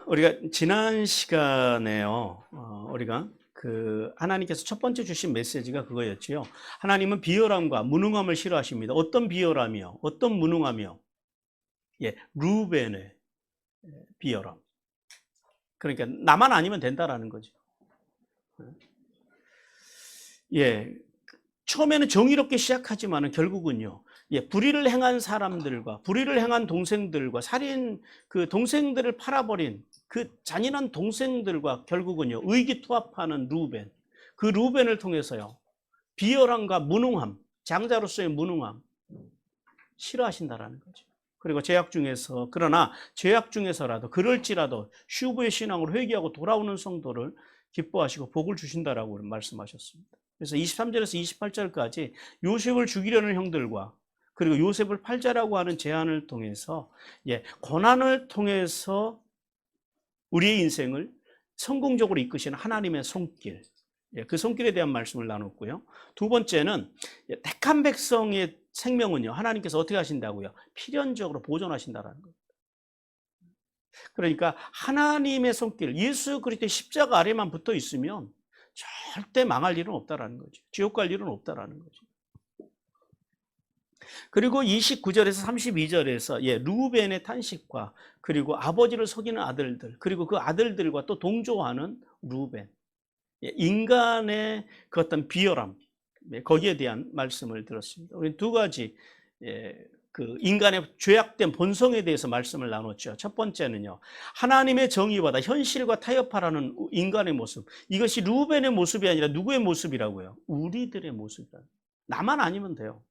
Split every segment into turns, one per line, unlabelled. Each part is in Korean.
우리가 지난 시간에요. 우리가 하나님께서 첫 번째 주신 메시지가 그거였지요. 하나님은 비열함과 무능함을 싫어하십니다. 어떤 비열함이요? 어떤 무능함이요? 예, 루벤의 비열함. 그러니까 나만 아니면 된다라는 거죠. 예, 처음에는 정의롭게 시작하지만은 결국은요. 예, 불의를 행한 사람들과 불의를 행한 동생들과 살인 동생들을 팔아버린 그 잔인한 동생들과 결국은요. 의기투합하는 루벤. 그 루벤을 통해서요. 비열함과 무능함, 장자로서의 무능함 싫어하신다라는 거죠. 그리고 그러나 죄악 중에서라도 그럴지라도 슈브의 신앙으로 회개하고 돌아오는 성도를 기뻐하시고 복을 주신다라고 말씀하셨습니다. 그래서 23절에서 28절까지 요셉을 죽이려는 형들과 그리고 요셉을 팔자라고 하는 제안을 통해서 고난을 통해서 우리의 인생을 성공적으로 이끄시는 하나님의 손길, 그 손길에 대한 말씀을 나눴고요. 두 번째는 택한 백성의 생명은요, 하나님께서 어떻게 하신다고요? 필연적으로 보존하신다라는 거예요. 그러니까 하나님의 손길, 예수 그리스도의 십자가 아래만 붙어 있으면 절대 망할 일은 없다라는 거죠. 지옥 갈 일은 없다라는 거죠. 그리고 29절에서 32절에서 루벤의 탄식과 그리고 아버지를 속이는 아들들, 그리고 그 아들들과 또 동조하는 루벤, 인간의 그 어떤 비열함, 거기에 대한 말씀을 들었습니다. 우리 두 가지 그 인간의 죄악된 본성에 대해서 말씀을 나눴죠. 첫 번째는요, 하나님의 정의보다 현실과 타협하라는 인간의 모습. 이것이 루벤의 모습이 아니라 누구의 모습이라고요? 우리들의 모습이다. 나만 아니면 돼요.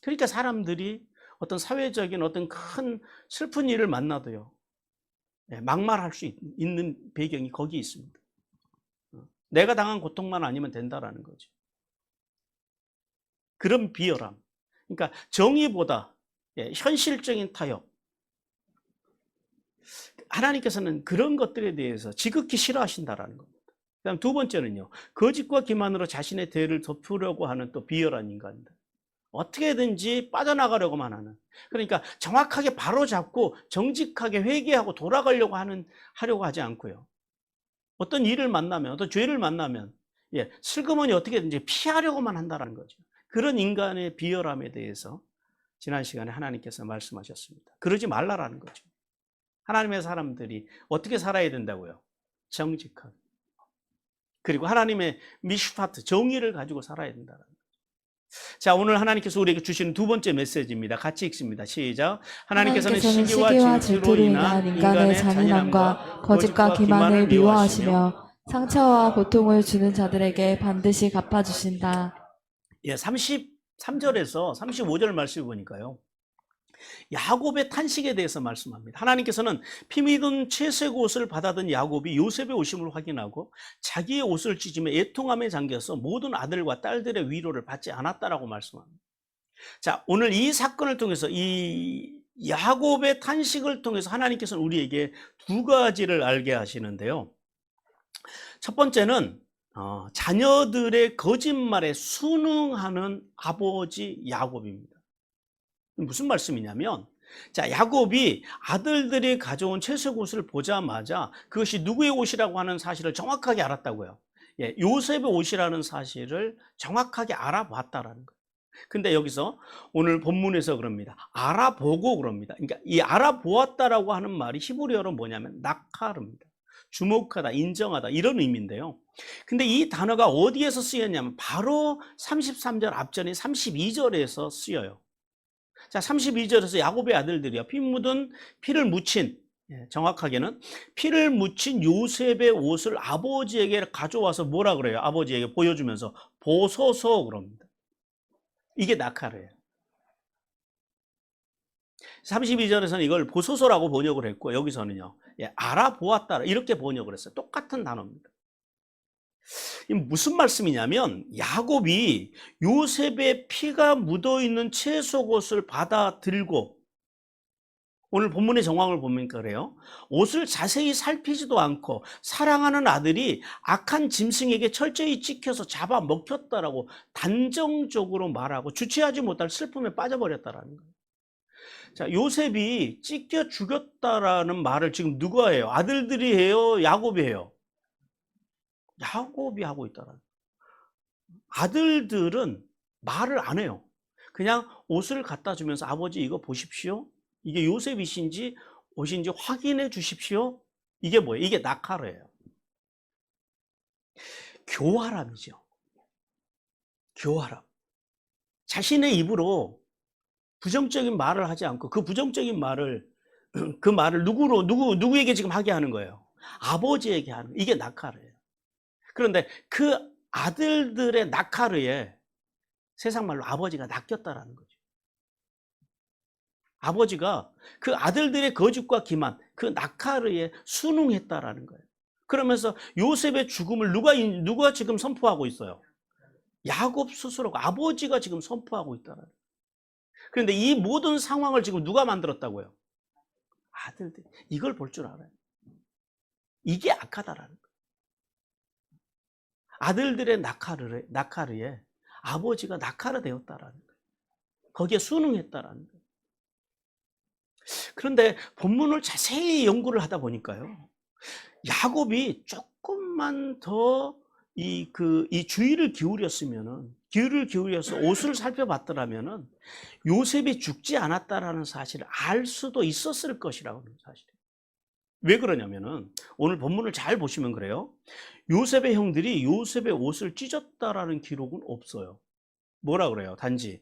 그러니까 사람들이 어떤 사회적인 어떤 큰 슬픈 일을 만나도요, 막말할 수 있는 배경이 거기 있습니다. 내가 당한 고통만 아니면 된다라는 거죠. 그런 비열함. 그러니까 정의보다 현실적인 타협. 하나님께서는 그런 것들에 대해서 지극히 싫어하신다라는 겁니다. 그다음 두 번째는요, 거짓과 기만으로 자신의 죄를 덮으려고 하는 또 비열한 인간들. 어떻게든지 빠져나가려고만 하는. 그러니까 정확하게 바로잡고 정직하게 회개하고 돌아가려고 하려고 하지 않고요. 어떤 일을 만나면, 어떤 죄를 만나면, 슬그머니 어떻게든지 피하려고만 한다는 거죠. 그런 인간의 비열함에 대해서 지난 시간에 하나님께서 말씀하셨습니다. 그러지 말라라는 거죠. 하나님의 사람들이 어떻게 살아야 된다고요? 정직하게. 그리고 하나님의 미슈파트, 정의를 가지고 살아야 된다는 거죠. 자, 오늘 하나님께서 우리에게 주시는 두 번째 메시지입니다. 같이 읽습니다. 시작. 하나님께서는 시기와 질투로 인한 인간의 잔인함과 거짓과 기만을 미워하시며 상처와 고통을 주는 자들에게 반드시 갚아주신다. 33절에서 35절 말씀을 보니까요, 야곱의 탄식에 대해서 말씀합니다. 하나님께서는 피 묻은 채색 옷을 받아든 야곱이 요셉의 오심을 확인하고 자기의 옷을 찢으며 애통함에 잠겨서 모든 아들과 딸들의 위로를 받지 않았다라고 말씀합니다. 자, 오늘 이 사건을 통해서 이 야곱의 탄식을 통해서 하나님께서는 우리에게 두 가지를 알게 하시는데요. 첫 번째는 자녀들의 거짓말에 순응하는 아버지 야곱입니다. 무슨 말씀이냐면, 자, 야곱이 아들들이 가져온 채색 옷을 보자마자 그것이 누구의 옷이라고 하는 사실을 정확하게 알았다고요. 요셉의 옷이라는 사실을 정확하게 알아봤다라는 거예요. 근데 여기서 오늘 본문에서 그럽니다. 알아보고 그럽니다. 그러니까 이 알아보았다라고 하는 말이 히브리어로 뭐냐면 낙하르입니다. 주목하다, 인정하다 이런 의미인데요. 근데 이 단어가 어디에서 쓰였냐면 바로 33절 앞전인 32절에서 쓰여요. 자, 32절에서 야곱의 아들들이요, 피를 묻힌, 정확하게는 피를 묻힌 요셉의 옷을 아버지에게 가져와서 뭐라 그래요? 아버지에게 보여주면서 보소서 그럽니다. 이게 낙하래요. 32절에서는 이걸 보소서라고 번역을 했고, 여기서는요, 알아보았다 이렇게 번역을 했어요. 똑같은 단어입니다. 무슨 말씀이냐면, 야곱이 요셉의 피가 묻어있는 채속옷을 받아 들고, 오늘 본문의 정황을 보면 그래요. 옷을 자세히 살피지도 않고 사랑하는 아들이 악한 짐승에게 철저히 찍혀서 잡아먹혔다라고 단정적으로 말하고 주체하지 못할 슬픔에 빠져버렸다라는 거예요. 자, 요셉이 찢겨 죽였다라는 말을 지금 누가 해요? 아들들이 해요? 야곱이 해요? 야곱이 하고 있다라는. 아들들은 말을 안 해요. 그냥 옷을 갖다 주면서 아버지 이거 보십시오. 이게 요셉이신지 옷인지 확인해 주십시오. 이게 뭐예요? 이게 낙하르예요. 교활함이죠. 교활함. 자신의 입으로 부정적인 말을 하지 않고 그 부정적인 말을 그 말을 누구에게 지금 하게 하는 거예요? 아버지에게 하는. 이게 낙하르예요. 그런데 그 아들들의 낙하르에 세상 말로 아버지가 낚였다라는 거죠. 아버지가 그 아들들의 거짓과 기만, 그 낙하르에 순응했다라는 거예요. 그러면서 요셉의 죽음을 누가 지금 선포하고 있어요? 야곱 스스로가, 아버지가 지금 선포하고 있다라는 거예요. 그런데 이 모든 상황을 지금 누가 만들었다고요? 아들들. 이걸 볼 줄 알아요. 이게 악하다라는 거예요. 아들들의 낙하르에 아버지가 낙하르 되었다라는 거예요. 거기에 순응했다라는 거예요. 그런데 본문을 자세히 연구를 하다 보니까요, 야곱이 조금만 더 이 주의를 기울여서 옷을 살펴봤더라면은 요셉이 죽지 않았다라는 사실을 알 수도 있었을 것이라고 하는 사실이에요. 왜 그러냐면은 오늘 본문을 잘 보시면 그래요. 요셉의 형들이 요셉의 옷을 찢었다라는 기록은 없어요. 뭐라 그래요? 단지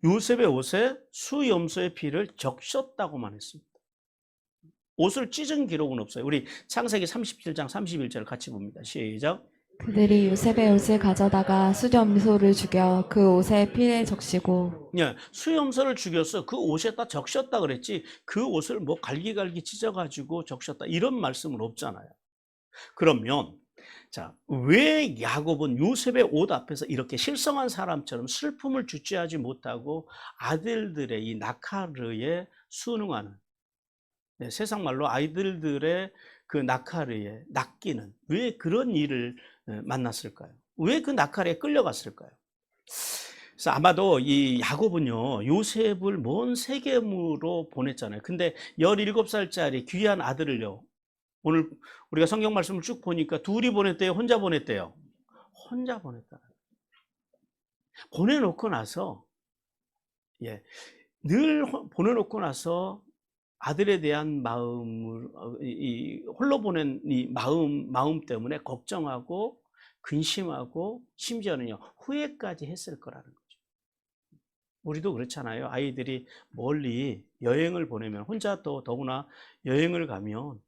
요셉의 옷에 수염소의 피를 적셨다고만 했습니다. 옷을 찢은 기록은 없어요. 우리 창세기 37장 31절 같이 봅니다. 시작.
그들이 요셉의 옷을 가져다가 수염소를 죽여 그 옷에 피를 적시고.
예, 수염소를 죽여서 그 옷에다 적셨다 그랬지 그 옷을 뭐 갈기갈기 찢어가지고 적셨다 이런 말씀은 없잖아요. 그러면 자, 왜 야곱은 요셉의 옷 앞에서 이렇게 실성한 사람처럼 슬픔을 주체하지 못하고 아들들의 이 낙하르에 순응하는, 네, 세상 말로 아이들들의 그 낙하르에 낚이는, 왜 그런 일을 만났을까요? 왜 그 낙하르에 끌려갔을까요? 그래서 아마도 이 야곱은요, 요셉을 먼 세겜으로 보냈잖아요. 근데 17살짜리 귀한 아들을요, 오늘 우리가 성경 말씀을 쭉 보니까 둘이 보냈대요? 혼자 보냈대요? 혼자 보냈다. 보내놓고 나서, 예, 늘 보내놓고 나서 아들에 대한 마음을, 홀로 보낸 이 마음 때문에 걱정하고 근심하고 심지어는요, 후회까지 했을 거라는 거죠. 우리도 그렇잖아요. 아이들이 멀리 여행을 보내면, 혼자 또 더구나 여행을 가면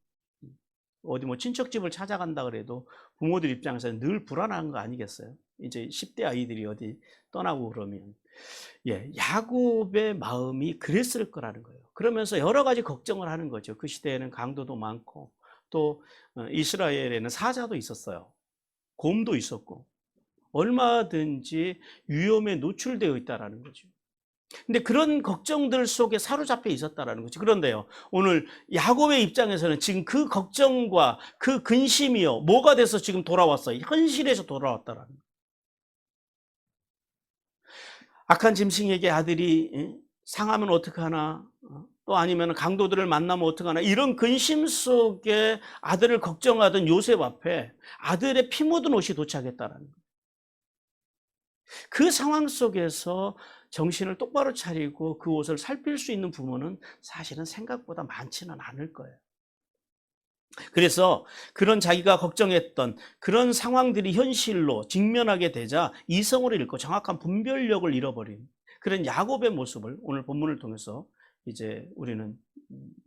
어디 뭐 친척집을 찾아간다 그래도 부모들 입장에서는 늘 불안한 거 아니겠어요? 이제 10대 아이들이 어디 떠나고 그러면. 예, 야곱의 마음이 그랬을 거라는 거예요. 그러면서 여러 가지 걱정을 하는 거죠. 그 시대에는 강도도 많고 또 이스라엘에는 사자도 있었어요. 곰도 있었고 얼마든지 위험에 노출되어 있다라는 거죠. 근데 그런 걱정들 속에 사로잡혀 있었다라는 거지. 그런데요, 오늘 야곱의 입장에서는 지금 그 걱정과 그 근심이요, 뭐가 돼서 지금 돌아왔어요? 현실에서 돌아왔다라는 거예요. 악한 짐승에게 아들이 상하면 어떡하나, 또 아니면 강도들을 만나면 어떡하나, 이런 근심 속에 아들을 걱정하던 요셉 앞에 아들의 피 묻은 옷이 도착했다라는 거예요. 그 상황 속에서 정신을 똑바로 차리고 그 옷을 살필 수 있는 부모는 사실은 생각보다 많지는 않을 거예요. 그래서 그런 자기가 걱정했던 그런 상황들이 현실로 직면하게 되자 이성을 잃고 정확한 분별력을 잃어버린 그런 야곱의 모습을 오늘 본문을 통해서 이제 우리는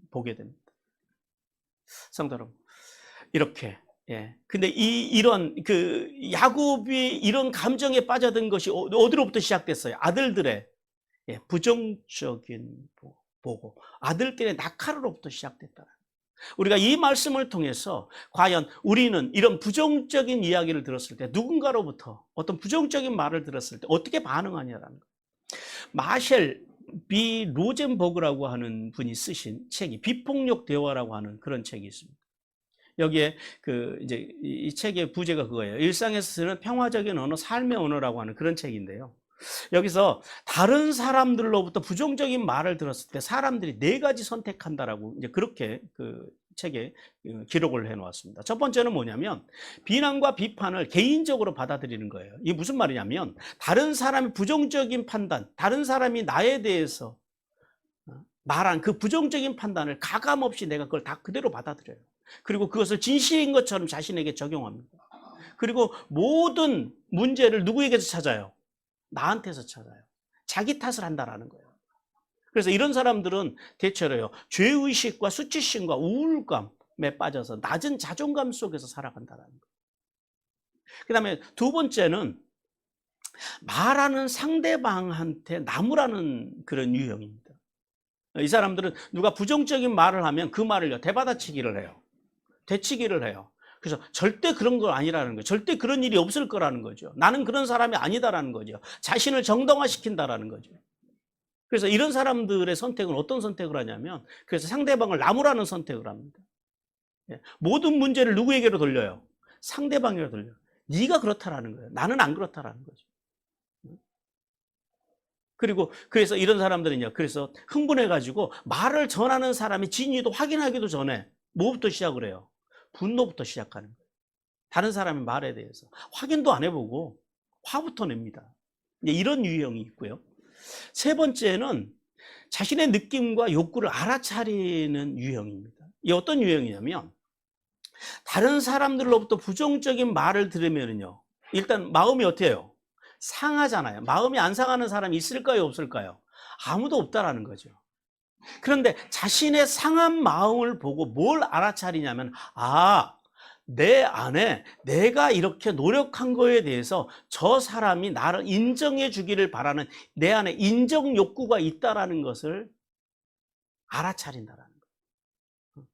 보게 됩니다. 성도 여러분, 이렇게, 예. 근데 이런 야곱이 이런 감정에 빠져든 것이 어디로부터 시작됐어요? 아들들의, 예, 부정적인 보고, 아들들의 낙하로부터 시작됐다. 우리가 이 말씀을 통해서 과연 우리는 이런 부정적인 이야기를 들었을 때, 누군가로부터 어떤 부정적인 말을 들었을 때 어떻게 반응하냐라는 거예요. 마셜 B 로젠버그라고 하는 분이 쓰신 책이 비폭력 대화라고 하는 그런 책이 있습니다. 여기에 이제 이 책의 부제가 그거예요. 일상에서 쓰는 평화적인 언어, 삶의 언어라고 하는 그런 책인데요. 여기서 다른 사람들로부터 부정적인 말을 들었을 때 사람들이 네 가지 선택한다라고 이제 그렇게 그 책에 기록을 해 놓았습니다. 첫 번째는 뭐냐면 비난과 비판을 개인적으로 받아들이는 거예요. 이게 무슨 말이냐면 다른 사람의 부정적인 판단, 다른 사람이 나에 대해서 말한 그 부정적인 판단을 가감 없이 내가 그걸 다 그대로 받아들여요. 그리고 그것을 진실인 것처럼 자신에게 적용합니다. 그리고 모든 문제를 누구에게서 찾아요? 나한테서 찾아요. 자기 탓을 한다라는 거예요. 그래서 이런 사람들은 대체로요, 죄의식과 수치심과 우울감에 빠져서 낮은 자존감 속에서 살아간다는 거예요. 그 다음에 두 번째는 말하는 상대방한테 나무라는 그런 유형입니다. 이 사람들은 누가 부정적인 말을 하면 그 말을요, 대받아치기를 해요. 되치기를 해요. 그래서 절대 그런 거 아니라는 거예요. 절대 그런 일이 없을 거라는 거죠. 나는 그런 사람이 아니다라는 거죠. 자신을 정당화시킨다라는 거죠. 그래서 이런 사람들의 선택은 어떤 선택을 하냐면, 그래서 상대방을 나무라는 선택을 합니다. 모든 문제를 누구에게로 돌려요? 상대방에게로 돌려요. 네가 그렇다라는 거예요. 나는 안 그렇다라는 거죠. 그리고 그래서 이런 사람들은요, 그래서 흥분해가지고 말을 전하는 사람이 진위도 확인하기도 전에 뭐부터 시작을 해요? 분노부터 시작하는 거예요. 다른 사람의 말에 대해서 확인도 안 해보고 화부터 냅니다. 이런 유형이 있고요. 세 번째는 자신의 느낌과 욕구를 알아차리는 유형입니다. 이 어떤 유형이냐면 다른 사람들로부터 부정적인 말을 들으면요, 일단 마음이 어때요? 상하잖아요. 마음이 안 상하는 사람이 있을까요, 없을까요? 아무도 없다라는 거죠. 그런데 자신의 상한 마음을 보고 뭘 알아차리냐면, 내 안에 내가 이렇게 노력한 거에 대해서 저 사람이 나를 인정해 주기를 바라는 내 안에 인정 욕구가 있다라는 것을 알아차린다라는 거예요.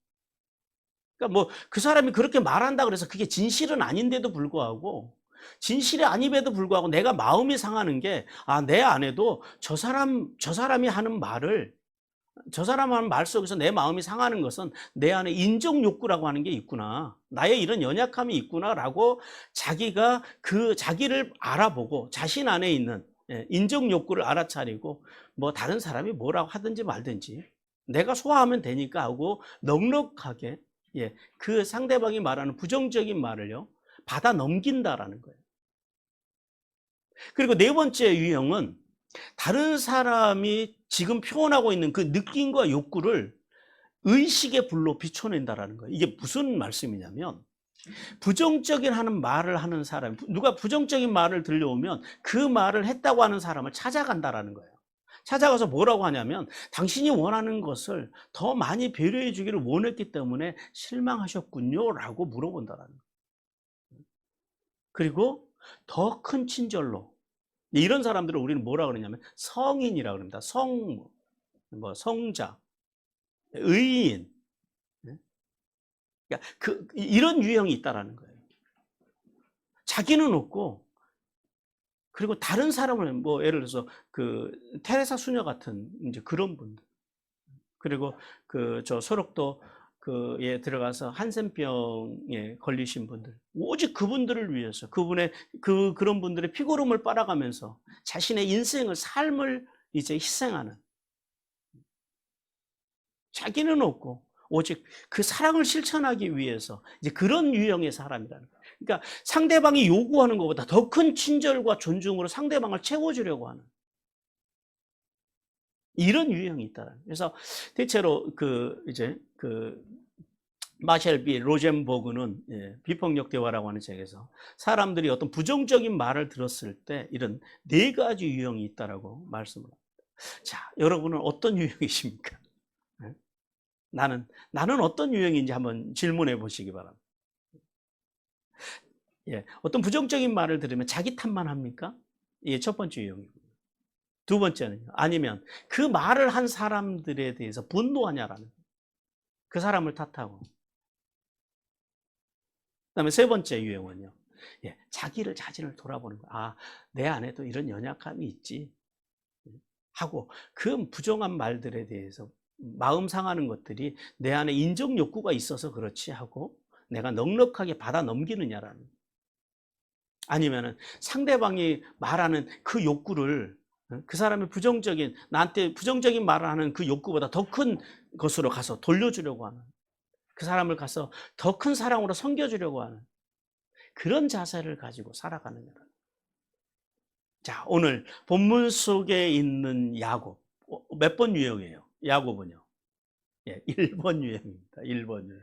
그러니까 뭐 그 사람이 그렇게 말한다 그래서 그게 진실은 아닌데도 불구하고, 진실이 아님에도 불구하고 내가 마음이 상하는 게, 내 안에도 저 사람이 하는 말을, 저 사람 하는 말 속에서 내 마음이 상하는 것은 내 안에 인정 욕구라고 하는 게 있구나. 나의 이런 연약함이 있구나라고 자기가 그 자기를 알아보고 자신 안에 있는 인정 욕구를 알아차리고, 뭐 다른 사람이 뭐라고 하든지 말든지 내가 소화하면 되니까 하고 넉넉하게 그 상대방이 말하는 부정적인 말을요, 받아 넘긴다라는 거예요. 그리고 네 번째 유형은 다른 사람이 지금 표현하고 있는 그 느낌과 욕구를 의식의 불로 비춰낸다라는 거예요. 이게 무슨 말씀이냐면, 부정적인 하는 말을 하는 사람, 누가 부정적인 말을 들려오면 그 말을 했다고 하는 사람을 찾아간다라는 거예요. 찾아가서 뭐라고 하냐면, 당신이 원하는 것을 더 많이 배려해 주기를 원했기 때문에 실망하셨군요 라고 물어본다라는 거예요. 그리고 더 큰 친절로, 이런 사람들을 우리는 뭐라 그러냐면 성인이라고 합니다. 성자, 의인. 그러니까 이런 유형이 있다라는 거예요. 자기는 없고, 그리고 다른 사람을, 뭐 예를 들어서 그 테레사 수녀 같은 이제 그런 분들, 그리고 그 저 소록도 그에 들어가서 한센병에 걸리신 분들, 오직 그분들을 위해서 그분의 그런 분들의 피고름을 빨아가면서 자신의 인생을, 삶을 이제 희생하는, 자기는 없고 오직 그 사랑을 실천하기 위해서 이제 그런 유형의 사람이라는 거예요. 그러니까 상대방이 요구하는 것보다 더 큰 친절과 존중으로 상대방을 채워주려고 하는 이런 유형이 있다는. 그래서 대체로 마셜 B 로젠버그는 비폭력 대화라고 하는 책에서 사람들이 어떤 부정적인 말을 들었을 때 이런 네 가지 유형이 있다라고 말씀을 합니다. 자, 여러분은 어떤 유형이십니까? 나는 어떤 유형인지 한번 질문해 보시기 바랍니다. 어떤 부정적인 말을 들으면 자기 탓만 합니까? 이게 첫 번째 유형이고, 두 번째는요, 아니면 그 말을 한 사람들에 대해서 분노하냐라는 거예요. 그 사람을 탓하고. 그다음에 세 번째 유형은요, 자신을 돌아보는 거예요. 내 안에도 이런 연약함이 있지 하고, 그 부정한 말들에 대해서 마음 상하는 것들이 내 안에 인정 욕구가 있어서 그렇지 하고 내가 넉넉하게 받아 넘기느냐라는. 아니면은 상대방이 말하는 그 욕구를 그 사람의 부정적인 나한테 부정적인 말을 하는 그 욕구보다 더 큰 것으로 가서 돌려주려고 하는 그 사람을 가서 더 큰 사랑으로 섬겨주려고 하는 그런 자세를 가지고 살아가는 거다. 자, 오늘 본문 속에 있는 야곱 몇 번 유형이에요? 야곱은요? 예, 1번 유형입니다. 1번 유형.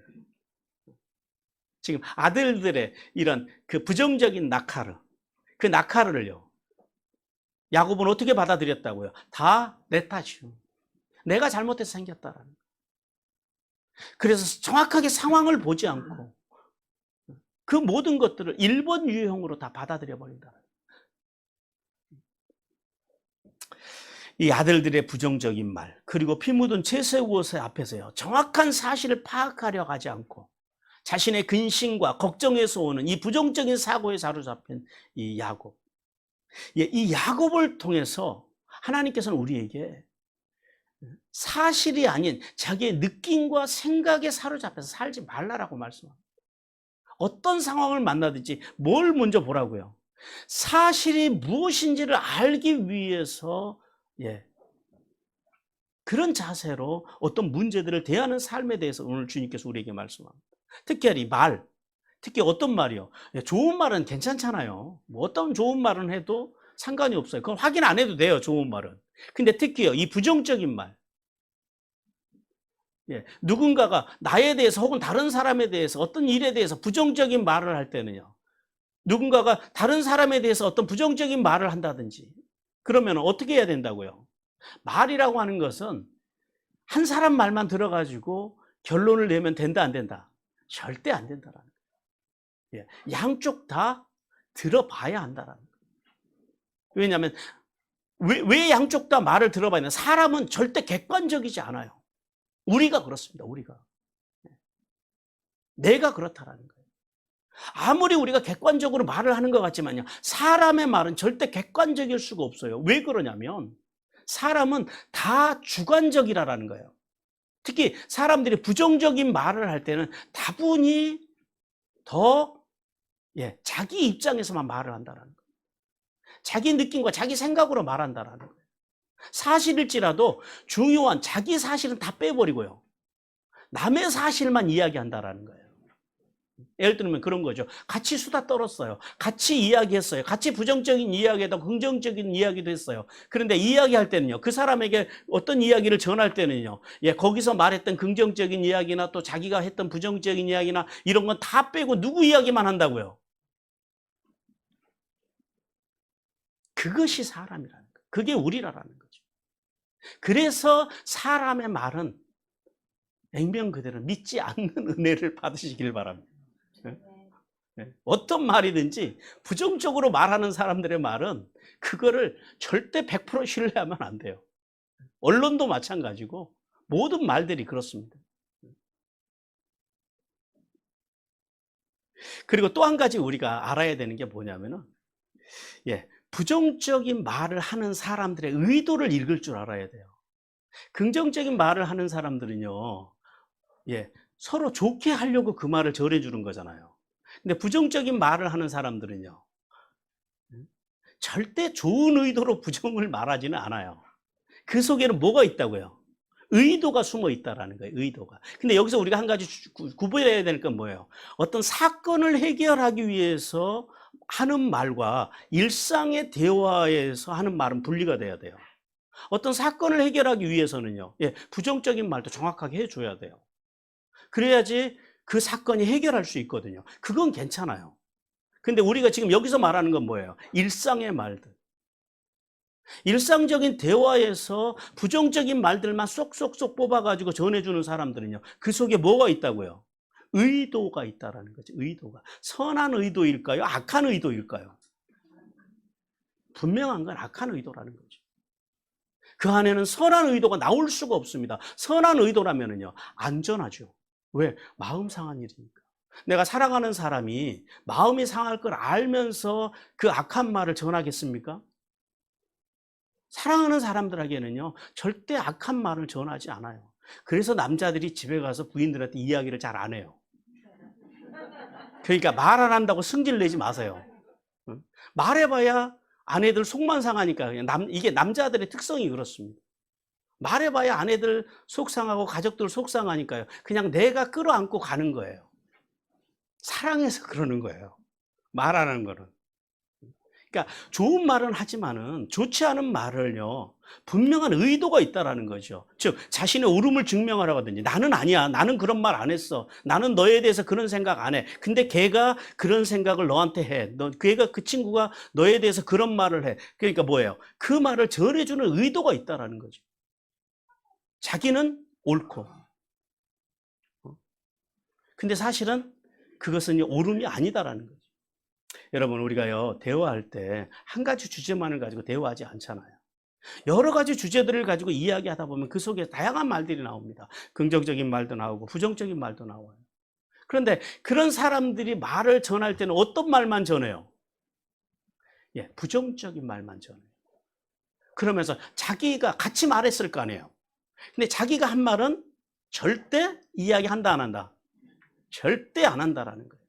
지금 아들들의 이런 그 부정적인 낙하를 그 낙하를요. 야곱은 어떻게 받아들였다고요? 다 내 탓이요. 내가 잘못해서 생겼다라는 거예요. 그래서 정확하게 상황을 보지 않고 그 모든 것들을 1번 유형으로 다 받아들여 버린다. 이 아들들의 부정적인 말 그리고 피 묻은 채색 옷의 앞에서요. 정확한 사실을 파악하려 하지 않고 자신의 근심과 걱정에서 오는 이 부정적인 사고에 사로잡힌 이 야곱. 이 야곱을 통해서 하나님께서는 우리에게 사실이 아닌 자기의 느낌과 생각에 사로잡혀서 살지 말라라고 말씀합니다. 어떤 상황을 만나든지 뭘 먼저 보라고요? 사실이 무엇인지를 알기 위해서 그런 자세로 어떤 문제들을 대하는 삶에 대해서 오늘 주님께서 우리에게 말씀합니다. 특히 특히 어떤 말이요? 좋은 말은 괜찮잖아요. 뭐 어떤 좋은 말은 해도 상관이 없어요. 그건 확인 안 해도 돼요, 좋은 말은. 근데 특히요, 이 부정적인 말. 누군가가 나에 대해서 혹은 다른 사람에 대해서 어떤 일에 대해서 부정적인 말을 할 때는요. 누군가가 다른 사람에 대해서 어떤 부정적인 말을 한다든지 그러면 어떻게 해야 된다고요? 말이라고 하는 것은 한 사람 말만 들어가지고 결론을 내면 된다 안 된다? 절대 안 된다라는 거예요. 양쪽 다 들어봐야 한다라는 거예요. 왜냐하면 왜 양쪽 다 말을 들어봐야 되나? 사람은 절대 객관적이지 않아요. 우리가 그렇습니다. 우리가. 내가 그렇다라는 거예요. 아무리 우리가 객관적으로 말을 하는 것 같지만요. 사람의 말은 절대 객관적일 수가 없어요. 왜 그러냐면 사람은 다 주관적이라는 거예요. 특히 사람들이 부정적인 말을 할 때는 다분히 더 자기 입장에서만 말을 한다는 거예요. 자기 느낌과 자기 생각으로 말한다는 거예요. 사실일지라도 중요한 자기 사실은 다 빼버리고요. 남의 사실만 이야기한다는 거예요. 예를 들면 그런 거죠. 같이 수다 떨었어요. 같이 이야기했어요. 같이 부정적인 이야기도 긍정적인 이야기도 했어요. 그런데 이야기할 때는요. 그 사람에게 어떤 이야기를 전할 때는요. 거기서 말했던 긍정적인 이야기나 또 자기가 했던 부정적인 이야기나 이런 건 다 빼고 누구 이야기만 한다고요. 그것이 사람이라는 거예요. 그게 우리라는 거죠. 그래서 사람의 말은 액면 그대로 믿지 않는 은혜를 받으시길 바랍니다. 어떤 말이든지 부정적으로 말하는 사람들의 말은 그거를 절대 100% 신뢰하면 안 돼요. 언론도 마찬가지고 모든 말들이 그렇습니다. 그리고 또 한 가지 우리가 알아야 되는 게 뭐냐면은 부정적인 말을 하는 사람들의 의도를 읽을 줄 알아야 돼요. 긍정적인 말을 하는 사람들은요. 서로 좋게 하려고 그 말을 전해주는 거잖아요. 근데 부정적인 말을 하는 사람들은요. 절대 좋은 의도로 부정을 말하지는 않아요. 그 속에는 뭐가 있다고요? 의도가 숨어 있다라는 거예요. 의도가. 근데 여기서 우리가 한 가지 구분해야 될 건 뭐예요? 어떤 사건을 해결하기 위해서 하는 말과 일상의 대화에서 하는 말은 분리가 돼야 돼요. 어떤 사건을 해결하기 위해서는요. 부정적인 말도 정확하게 해줘야 돼요. 그래야지 그 사건이 해결할 수 있거든요. 그건 괜찮아요. 근데 우리가 지금 여기서 말하는 건 뭐예요? 일상의 말들. 일상적인 대화에서 부정적인 말들만 쏙쏙쏙 뽑아가지고 전해주는 사람들은요. 그 속에 뭐가 있다고요? 의도가 있다라는 거죠. 의도가. 선한 의도일까요? 악한 의도일까요? 분명한 건 악한 의도라는 거죠. 그 안에는 선한 의도가 나올 수가 없습니다. 선한 의도라면은요. 안전하죠. 왜? 마음 상한 일이니까. 내가 사랑하는 사람이 마음이 상할 걸 알면서 그 악한 말을 전하겠습니까? 사랑하는 사람들에게는요. 절대 악한 말을 전하지 않아요. 그래서 남자들이 집에 가서 부인들한테 이야기를 잘 안 해요. 그러니까 말 안 한다고 승질 내지 마세요. 응? 말해봐야 아내들 속만 상하니까. 이게 남자들의 특성이 그렇습니다. 말해봐야 아내들 속상하고 가족들 속상하니까요. 그냥 내가 끌어안고 가는 거예요. 사랑해서 그러는 거예요. 말하는 거는. 그러니까 좋은 말은 하지만은 좋지 않은 말을요, 분명한 의도가 있다라는 거죠. 즉 자신의 옳음을 증명하라고 하든지, 나는 아니야, 나는 그런 말 안 했어, 나는 너에 대해서 그런 생각 안 해. 근데 걔가 그런 생각을 너한테 해. 걔가, 그 친구가 너에 대해서 그런 말을 해. 그러니까 뭐예요? 그 말을 전해주는 의도가 있다라는 거죠. 자기는 옳고, 근데 사실은 그것은 옳음이 아니다라는 거죠. 여러분, 우리가요, 대화할 때 한 가지 주제만을 가지고 대화하지 않잖아요. 여러 가지 주제들을 가지고 이야기하다 보면 그 속에 다양한 말들이 나옵니다. 긍정적인 말도 나오고 부정적인 말도 나와요. 그런데 그런 사람들이 말을 전할 때는 어떤 말만 전해요? 예, 부정적인 말만 전해요. 그러면서 자기가 같이 말했을 거 아니에요. 근데 자기가 한 말은 절대 이야기한다, 안 한다? 절대 안 한다라는 거예요.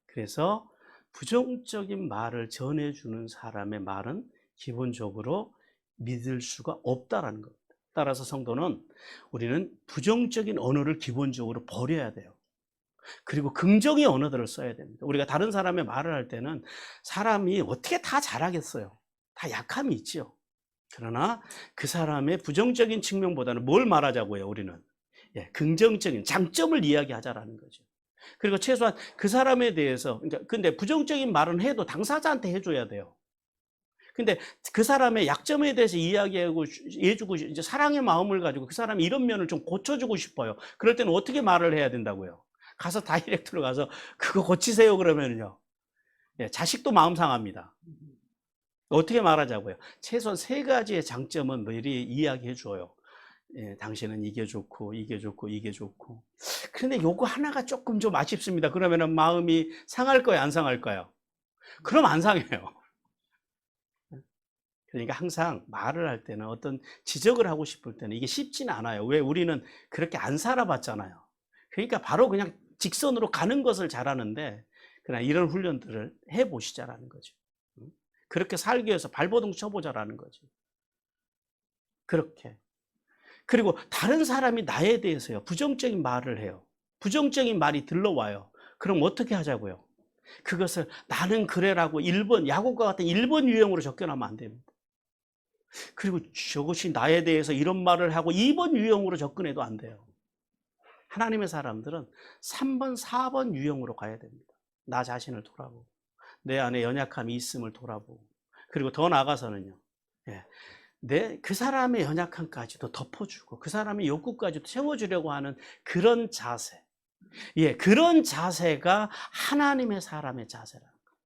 그래서 부정적인 말을 전해주는 사람의 말은 기본적으로 믿을 수가 없다라는 겁니다. 따라서 성도는, 우리는 부정적인 언어를 기본적으로 버려야 돼요. 그리고 긍정의 언어들을 써야 됩니다. 우리가 다른 사람의 말을 할 때는 사람이 어떻게 다 잘하겠어요. 다 약함이 있죠. 그러나 그 사람의 부정적인 측면보다는 뭘 말하자고요, 우리는? 예, 긍정적인 장점을 이야기하자라는 거죠. 그리고 최소한 그 사람에 대해서, 그러니까 근데 부정적인 말은 해도 당사자한테 해줘야 돼요. 근데 그 사람의 약점에 대해서 이야기하고 해주고, 이제 사랑의 마음을 가지고 그 사람이 이런 면을 좀 고쳐주고 싶어요. 그럴 때는 어떻게 말을 해야 된다고요? 가서 다이렉트로 가서 그거 고치세요 그러면요, 예, 자식도 마음 상합니다. 어떻게 말하자고요? 최소한 3가지의 장점은 미리 이야기해 줘요. 예, 당신은 이게 좋고 이게 좋고 이게 좋고. 그런데 요거 하나가 조금 좀 아쉽습니다. 그러면은 마음이 상할까요, 안 상할까요? 그럼 안 상해요. 그러니까 항상 말을 할 때는, 어떤 지적을 하고 싶을 때는 이게 쉽지는 않아요. 왜? 우리는 그렇게 안 살아봤잖아요. 그러니까 바로 그냥 직선으로 가는 것을 잘하는데, 그러나 이런 훈련들을 해보시자라는 거죠. 그렇게 살기 위해서 발버둥 쳐보자라는 거죠. 그렇게. 그리고 다른 사람이 나에 대해서요, 부정적인 말을 해요. 부정적인 말이 들러와요. 그럼 어떻게 하자고요? 그것을 나는 그래라고 1번, 야곱과 같은 1번 유형으로 접근하면 안 됩니다. 그리고 저것이 나에 대해서 이런 말을 하고 2번 유형으로 접근해도 안 돼요. 하나님의 사람들은 3번, 4번 유형으로 가야 됩니다. 나 자신을 돌아보고, 내 안에 연약함이 있음을 돌아보고, 그리고 더 나아가서는요, 예, 그 사람의 연약함까지도 덮어주고 그 사람의 욕구까지도 채워주려고 하는 그런 자세, 예, 그런 자세가 하나님의 사람의 자세라는 거예요.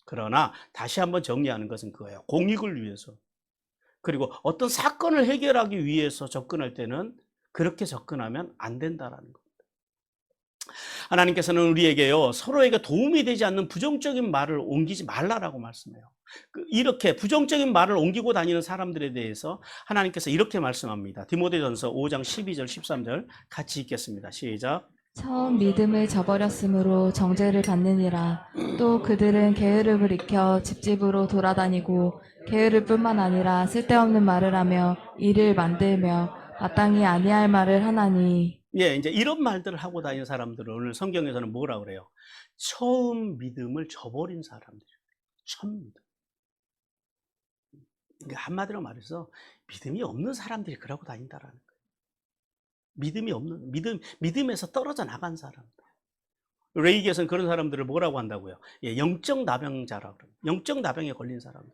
그러나 다시 한번 정리하는 것은 그거예요. 공익을 위해서, 그리고 어떤 사건을 해결하기 위해서 접근할 때는 그렇게 접근하면 안 된다라는 겁니다. 하나님께서는 우리에게요, 서로에게 도움이 되지 않는 부정적인 말을 옮기지 말라라고 말씀해요. 이렇게 부정적인 말을 옮기고 다니는 사람들에 대해서 하나님께서 이렇게 말씀합니다. 디모데전서 5장 12절 13절 같이 읽겠습니다. 시작.
처음 믿음을 저버렸으므로 정죄를 받느니라. 또 그들은 게으름을 익혀 집집으로 돌아다니고 게으를 뿐만 아니라 쓸데없는 말을 하며 일을 만들며 마땅히 아니할 말을 하나니.
예, 이제 이런 말들을 하고 다니는 사람들을 오늘 성경에서는 뭐라 그래요? 처음 믿음을 저버린 사람들. 처음 믿음. 그러니까 한마디로 말해서 믿음이 없는 사람들이 그러고 다닌다라는 거예요. 믿음이 없는, 믿음에서 떨어져 나간 사람들. 레이기에서는 그런 사람들을 뭐라고 한다고요? 예, 영적 나병자라고 그럽니다. 영적 나병에 걸린 사람들.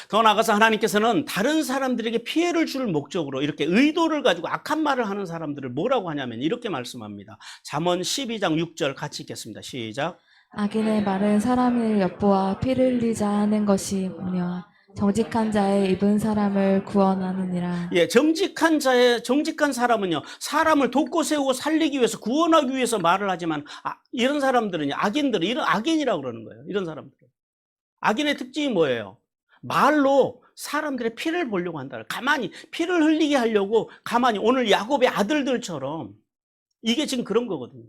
더 나아가서 하나님께서는 다른 사람들에게 피해를 줄 목적으로 이렇게 의도를 가지고 악한 말을 하는 사람들을 뭐라고 하냐면 이렇게 말씀합니다. 잠언 12장 6절 같이 읽겠습니다. 시작.
악인의 말은 사람을 엿보아 피를 흘리자 하는 것이며 정직한 자의 입은 사람을 구원하느니라.
예, 정직한 사람은요, 사람을 돕고 세우고 살리기 위해서, 구원하기 위해서 말을 하지만, 이런 사람들은요, 악인들은 이런 악인이라고 그러는 거예요. 이런 사람들은. 악인의 특징이 뭐예요? 말로 사람들의 피를 보려고 한다. 가만히 피를 흘리게 하려고 가만히, 오늘 야곱의 아들들처럼, 이게 지금 그런 거거든요.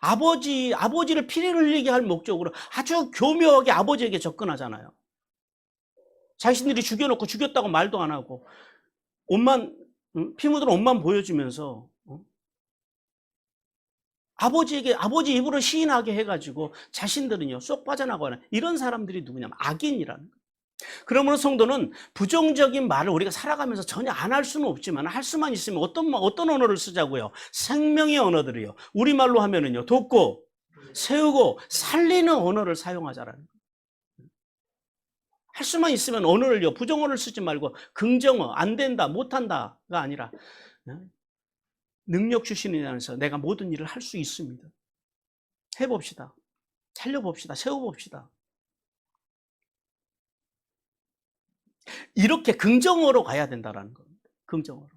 아버지를 피를 흘리게 할 목적으로 아주 교묘하게 아버지에게 접근하잖아요. 자신들이 죽여놓고 죽였다고 말도 안 하고 옷만 피 묻은 옷만 보여주면서 아버지 입으로 시인하게 해가지고 자신들은요 쏙 빠져나가는 이런 사람들이 누구냐면 악인이라는 거예요. 그러므로 성도는 부정적인 말을 우리가 살아가면서 전혀 안 할 수는 없지만 할 수만 있으면 어떤 언어를 쓰자고요? 생명의 언어들이요. 우리말로 하면은요 돕고 세우고 살리는 언어를 사용하자라는 거예요. 할 수만 있으면 언어를요 부정어를 쓰지 말고 긍정어 안 된다 못한다가 아니라 능력 주시는 안에서 내가 모든 일을 할 수 있습니다. 해봅시다. 살려봅시다. 세워봅시다. 이렇게 긍정어로 가야 된다는 겁니다. 긍정어로.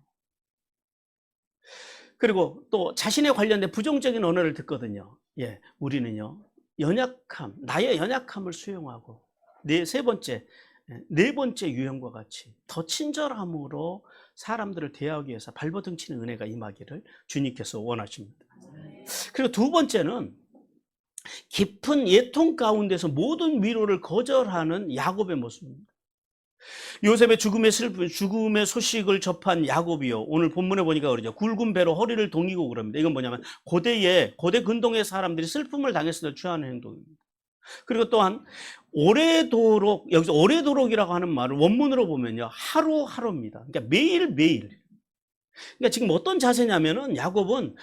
그리고 또 자신에 관련된 부정적인 언어를 듣거든요. 예, 우리는요 나의 연약함을 수용하고 네 번째 유형과 같이 더 친절함으로 사람들을 대하기 위해서 발버둥 치는 은혜가 임하기를 주님께서 원하십니다. 그리고 두 번째는 깊은 애통 가운데서 모든 위로를 거절하는 야곱의 모습입니다. 요셉의 죽음의 소식을 접한 야곱이요. 오늘 본문에 보니까 그러죠. 굵은 배로 허리를 동이고 그럽니다. 이건 뭐냐면 고대 근동의 사람들이 슬픔을 당했을 때 취하는 행동입니다. 그리고 또한 오래도록, 여기서 오래도록이라고 하는 말을 원문으로 보면요. 하루하루입니다. 그러니까 매일매일. 그러니까 지금 어떤 자세냐면은 야곱은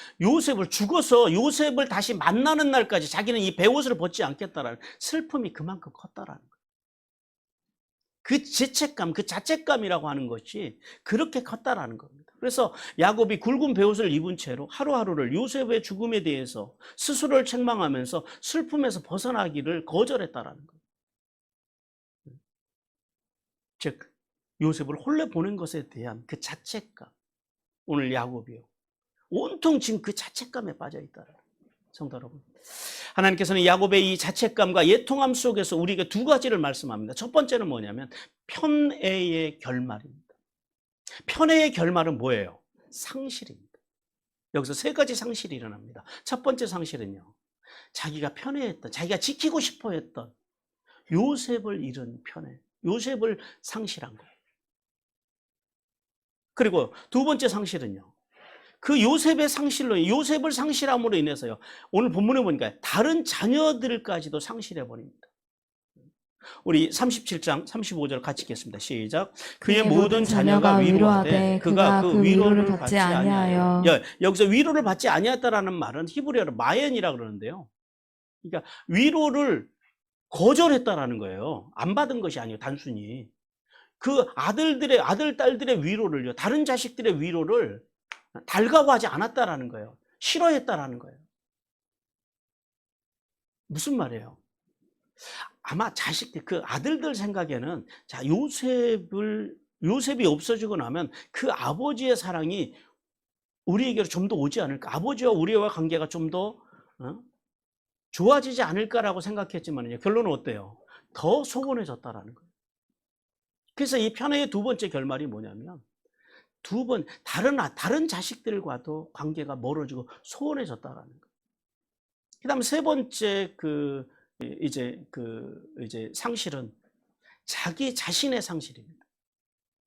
죽어서 요셉을 다시 만나는 날까지 자기는 이 베옷을 벗지 않겠다라는 슬픔이 그만큼 컸다라는 거예요. 그 죄책감, 그 자책감이라고 하는 것이 그렇게 컸다라는 겁니다. 그래서 야곱이 굵은 베옷을 입은 채로 하루하루를 요셉의 죽음에 대해서 스스로를 책망하면서 슬픔에서 벗어나기를 거절했다라는 거예요. 즉 요셉을 홀려 보낸 것에 대한 그 자책감. 오늘 야곱이요. 온통 지금 그 자책감에 빠져 있다라는 거예요. 성도 여러분. 하나님께서는 야곱의 이 자책감과 애통함 속에서 우리에게 두 가지를 말씀합니다. 첫 번째는 뭐냐면 편애의 결말입니다. 편애의 결말은 뭐예요? 상실입니다. 여기서 세 가지 상실이 일어납니다. 첫 번째 상실은요. 자기가 편애했던, 자기가 지키고 싶어 했던 요셉을 잃은 편애, 요셉을 상실한 거예요. 그리고 두 번째 상실은요. 그 요셉의 상실로, 요셉을 상실함으로 인해서요. 오늘 본문에 보니까 다른 자녀들까지도 상실해 버립니다. 우리 37장 35절 같이 읽겠습니다. 시작. 그의 모든 자녀가 위로하되 그가 그 위로를 받지 아니하여. 여기서 위로를 받지 아니했다라는 말은 히브리어로 마엔이라 그러는데요. 그러니까 위로를 거절했다라는 거예요. 안 받은 것이 아니에요. 단순히. 그 아들, 딸들의 위로를요. 다른 자식들의 위로를 달가워하지 않았다라는 거예요. 싫어했다라는 거예요. 무슨 말이에요? 아마 그 아들들 생각에는 자, 요셉이 없어지고 나면 그 아버지의 사랑이 우리에게로 좀 더 오지 않을까? 아버지와 우리와 관계가 좀 더 좋아지지 않을까라고 생각했지만요. 결론은 어때요? 더 소원해졌다라는 거예요. 그래서 이 편애의 두 번째 결말이 뭐냐면 다른 자식들과도 관계가 멀어지고 소원해졌다라는 거예요. 그다음 세 번째 이제 상실은 자기 자신의 상실입니다.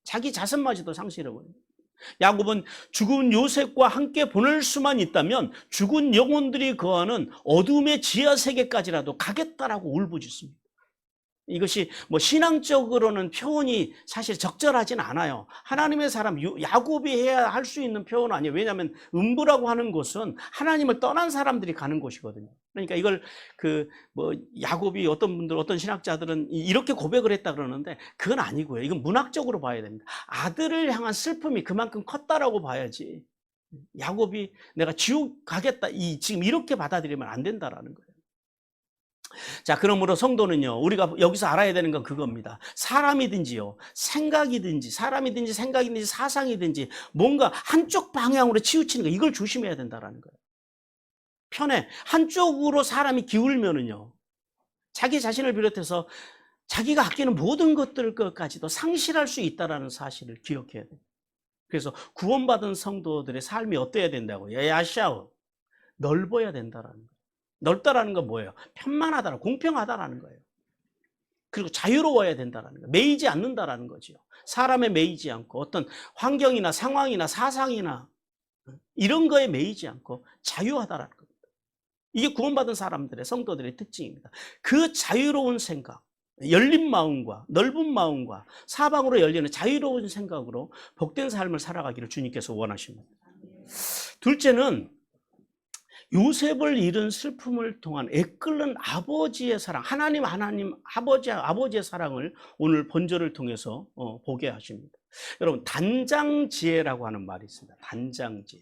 자기 자신마저도 상실해버립니다. 야곱은 죽은 요셉과 함께 보낼 수만 있다면 죽은 영혼들이 거하는 어둠의 지하 세계까지라도 가겠다라고 울부짖습니다. 이것이 뭐 신앙적으로는 표현이 사실 적절하진 않아요. 하나님의 사람 야곱이 해야 할 수 있는 표현은 아니에요. 왜냐하면 음부라고 하는 곳은 하나님을 떠난 사람들이 가는 곳이거든요. 그러니까 이걸 야곱이 어떤 신학자들은 이렇게 고백을 했다 그러는데 그건 아니고요. 이건 문학적으로 봐야 됩니다. 아들을 향한 슬픔이 그만큼 컸다라고 봐야지. 야곱이 내가 지옥 가겠다 지금 이렇게 받아들이면 안 된다라는 거예요. 자, 그러므로 성도는요, 우리가 여기서 알아야 되는 건 그겁니다. 사람이든지요, 생각이든지 사상이든지 뭔가 한쪽 방향으로 치우치는 거, 이걸 조심해야 된다는 거예요. 편에 한쪽으로 사람이 기울면은요, 자기 자신을 비롯해서 자기가 아끼는 모든 것들까지도 상실할 수 있다는 사실을 기억해야 돼요. 그래서 구원받은 성도들의 삶이 어때야 된다고요? 야샤우, 넓어야 된다는 거예요. 넓다라는 건 뭐예요? 편만하다, 공평하다라는 거예요. 그리고 자유로워야 된다라는 거예요. 매이지 않는다라는 거죠. 사람에 매이지 않고 어떤 환경이나 상황이나 사상이나 이런 거에 매이지 않고 자유하다라는 겁니다. 이게 구원받은 사람들의 성도들의 특징입니다. 그 자유로운 생각, 열린 마음과 넓은 마음과 사방으로 열리는 자유로운 생각으로 복된 삶을 살아가기를 주님께서 원하십니다. 둘째는 요셉을 잃은 슬픔을 통한 애끓는 아버지의 사랑, 하나님 아버지의 사랑을 오늘 본절을 통해서 보게 하십니다. 여러분, 단장지혜라고 하는 말이 있습니다. 단장지혜.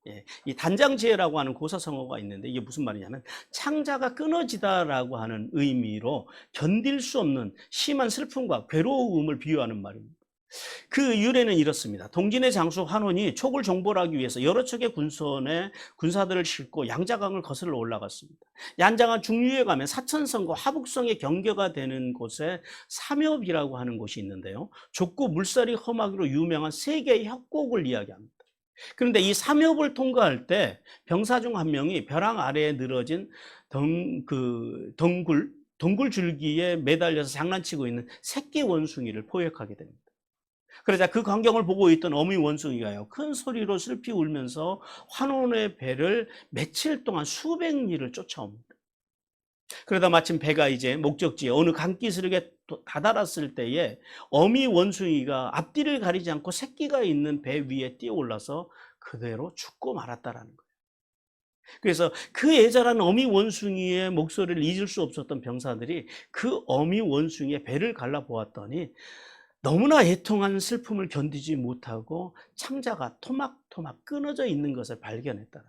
예, 이 단장지혜라고 하는 고사성어가 있는데 이게 무슨 말이냐면 창자가 끊어지다라고 하는 의미로 견딜 수 없는 심한 슬픔과 괴로움을 비유하는 말입니다. 그 유래는 이렇습니다. 동진의 장수 환원이 촉을 정벌하기 위해서 여러 척의 군선에 군사들을 싣고 양자강을 거슬러 올라갔습니다. 양자강 중류에 가면 사천성과 화북성의 경계가 되는 곳에 삼엽이라고 하는 곳이 있는데요. 좁고 물살이 험하기로 유명한 세 개의 협곡을 이야기합니다. 그런데 이 삼엽을 통과할 때 병사 중 한 명이 벼랑 아래에 늘어진 덩굴 줄기에 매달려서 장난치고 있는 새끼 원숭이를 포획하게 됩니다. 그러자 그 광경을 보고 있던 어미 원숭이가요, 큰 소리로 슬피 울면서 환원의 배를 며칠 동안 수백 리를 쫓아옵니다. 그러다 마침 배가 이제 목적지에 어느 강기슭에 다다랐을 때에 어미 원숭이가 앞뒤를 가리지 않고 새끼가 있는 배 위에 뛰어올라서 그대로 죽고 말았다라는 거예요. 그래서 그 애절한 어미 원숭이의 목소리를 잊을 수 없었던 병사들이 그 어미 원숭이의 배를 갈라보았더니 너무나 애통한 슬픔을 견디지 못하고 창자가 토막토막 끊어져 있는 것을 발견했다.